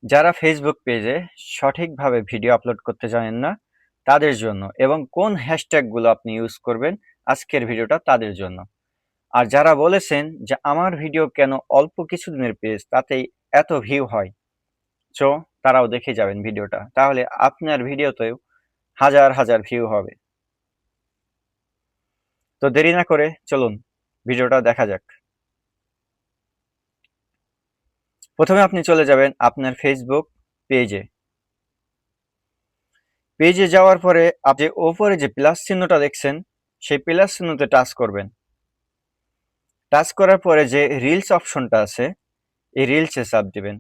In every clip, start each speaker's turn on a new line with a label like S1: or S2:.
S1: যারা ফেসবুক পেজে সঠিকভাবে ভিডিও আপলোড করতে জানেন না তাদের জন্য, এবং কোন হ্যাশট্যাগুলো আপনি ইউজ করবেন আজকের ভিডিওটা তাদের জন্য। আর যারা বলেছেন যে আমার ভিডিও কেন অল্প কিছুদিনের পেজ তাতেই এত ভিউ হয়, সো তারাও দেখে যাবেন ভিডিওটা, তাহলে আপনার ভিডিওতেও হাজার হাজার ভিউ হবে। তো দেরি না করে চলুন ভিডিওটা দেখা যাক। প্রথমে আপনি চলে যাবেন আপনার ফেসবুক পেজে। পেজে যাওয়ার পরে আপনি ওপরে যে প্লাস চিহ্নটা দেখছেন সেই প্লাস চিহ্নতে টাচ করবেন। টাচ করার পরে যে রিলস অপশনটা আছে এই রিলসে চাপ দিবেন।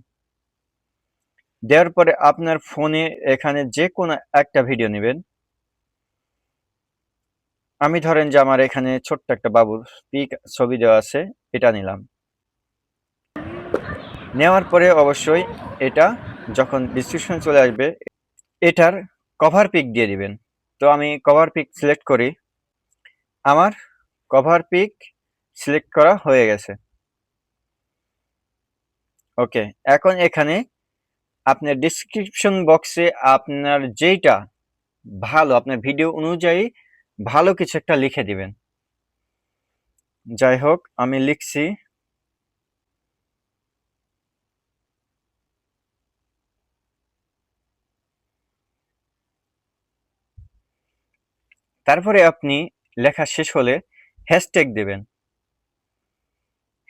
S1: দেওয়ার পরে আপনার ফোনে এখানে যে কোনো একটা ভিডিও নেবেন। আমি ধরেন যে আমার এখানে ছোট্ট একটা বাবুর পিক ছবি দেওয়া আছে, এটা নিলাম। নেওয়ার পরে অবশ্যই এটা যখন ডিসক্রিপশন চলে আসবে এটার কভার পিক দিয়ে দিবেন। তো আমি কভার পিক সিলেক্ট করি। আমার কভার পিক সিলেক্ট করা হয়ে গেছে। ওকে, এখন এখানে আপনার ডেসক্রিপশন বক্সে আপনার যেইটা ভালো, আপনার ভিডিও অনুযায়ী ভালো কিছু একটা লিখে দিবেন। যাই হোক, আমি লিখছি তারপরে আপনি লেখা শেষ হলে হ্যাশট্যাগ দেবেন।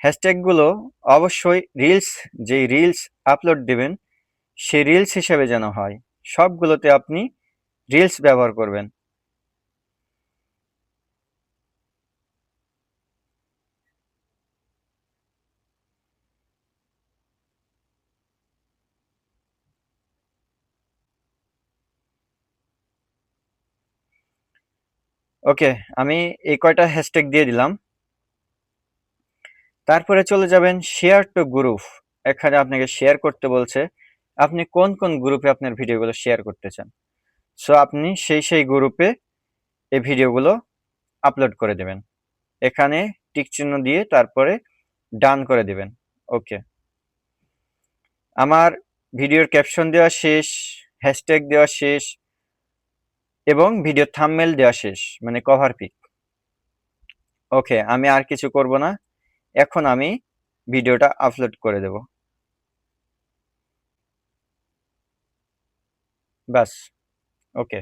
S1: হ্যাশট্যাগুলো অবশ্যই রিলস, যেই রিলস আপলোড দেবেন সেই রিলস হিসেবে যেন হয়, সবগুলোতে আপনি রিলস ব্যবহার করবেন। ওকে, আমি এই কয়টা হ্যাশট্যাগ দিয়ে দিলাম। তারপরে চলে যাবেন শেয়ার টু গ্রুপ। এখানে আপনাকে শেয়ার করতে বলছে আপনি কোন কোন গ্রুপে আপনার ভিডিওগুলো শেয়ার করতে চান। সো আপনি সেই গ্রুপে এই ভিডিওগুলো আপলোড করে দেবেন। এখানে টিক চিহ্ন দিয়ে তারপরে ডান করে দিবেন। ওকে, আমার ভিডিওর ক্যাপশন দেওয়া শেষ, হ্যাশট্যাগ দেওয়া শেষ এবং ভিডিও থাম্বনেল দেওয়া শেষ, মানে কভার পিক। ওকে, আমি আর কিছু করব না, এখন আমি ভিডিওটা আপলোড করে দেব। ব্যাস, ওকে।